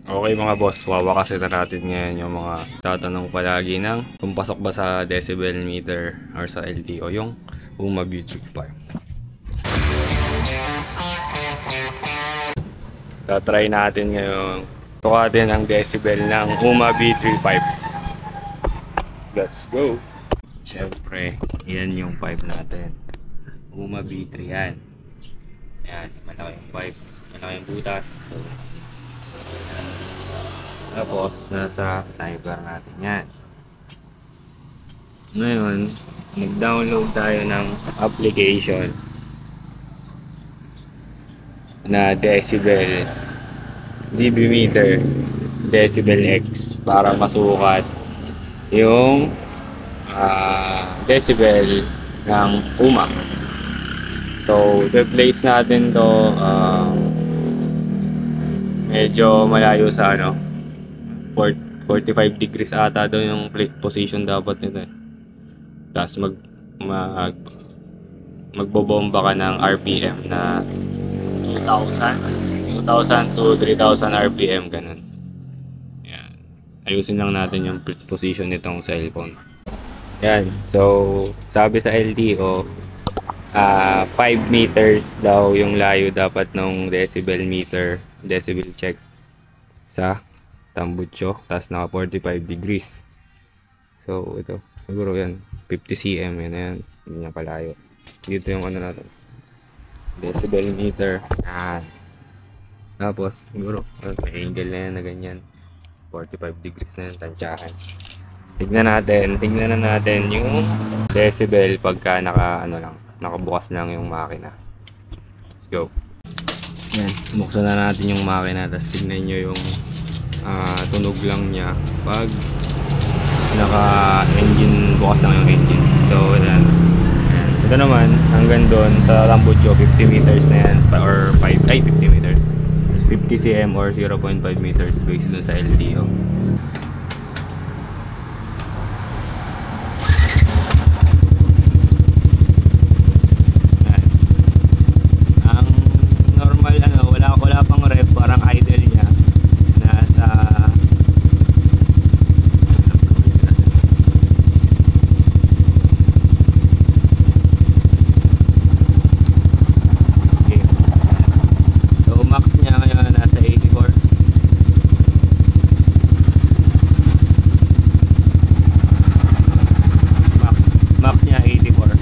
Okay mga boss, wawakasin na natin ngayon yung mga tatanong palagi ng kung pasok ba sa decibel meter or sa LTO yung UMA B35. Tatry natin ngayon tukatin ang decibel ng UMA B35. Let's go! Siyempre, yan yung pipe natin. UMA B3 yan. Yan, malaki yung pipe, malaki yung butas. So, tapos, nasa sniper natin yan. Ngayon, nag-download tayo ng application na Decibel dB meter, Decibel X para masukat yung decibel ng UMA. So, replace natin to medyo malayo sa 45 degrees ata daw yung position dapat nito eh. Tapos magbobomba ka ng RPM na 2,000 to 3,000 RPM ganun. Yan. Ayusin lang natin yung position nitong cellphone. Yan. So, sabi sa LTO 5 meters daw yung layo dapat ng decibel meter, decibel check sa tambutso, tapos naka 45 degrees. So ito, siguro yan 50 cm, yan, hindi niya palayo. Dito yung ano natin, decibel meter. Yan. Tapos siguro may angle na yan na ganyan, 45 degrees na yan, tansyahan. Tignan na natin yung decibel pagka nakabukas lang yung makina. Let's go. Yan, buksan na natin yung makina, tapos tignan nyo yung tunog lang niya pag naka-engine, bukas lang yung engine. So, yan. Ito naman, hanggang doon sa tambutso, 50 meters na yan, or 50 meters. 50 cm or 0.5 meters based doon sa LTO. Wala pang rep, parang idle niya nasa okay. So max niya ngayon nasa 84. Max niya 84.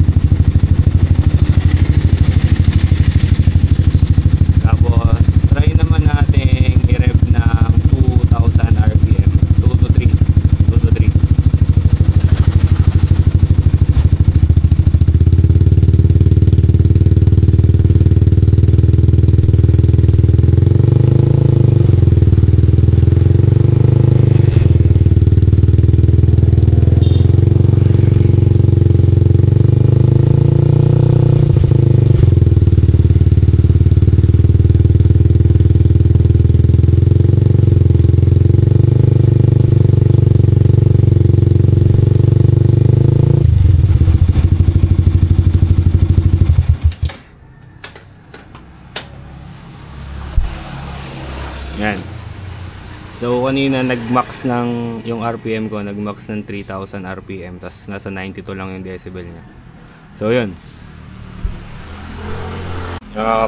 Yan. So kanina nag-max ng yung RPM ko, nag-max ng 3,000 RPM, tapos nasa 92 lang yung decibel niya. So yun.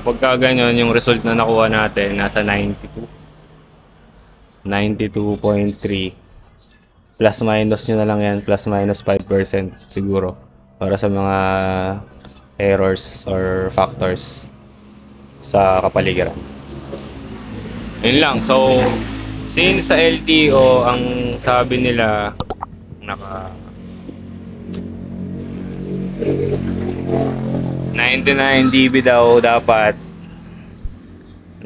Pagka ganyan yung result na nakuha natin, nasa 92. 92.3. Plus minus nyo na lang yan, plus minus 5% siguro. Para sa mga errors or factors sa kapaligiran. Yun lang. So, since sa LTO, ang sabi nila, naka 99 dB daw dapat.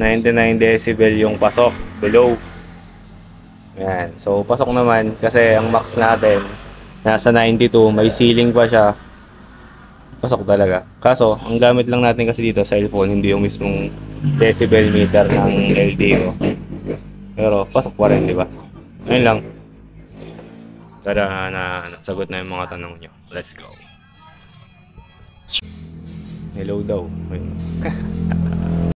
99 decibel yung pasok, below. Yan. So, pasok naman kasi ang max natin, nasa 92, may ceiling pa siya. Pasok talaga. Kaso, ang gamit lang natin kasi dito, cellphone, hindi yung mismong decibel meter ng LTO. Pero pasok pa rin, di ba? Ayun lang. Sana nasagot na yung mga tanong nyo. Let's go. Hello daw.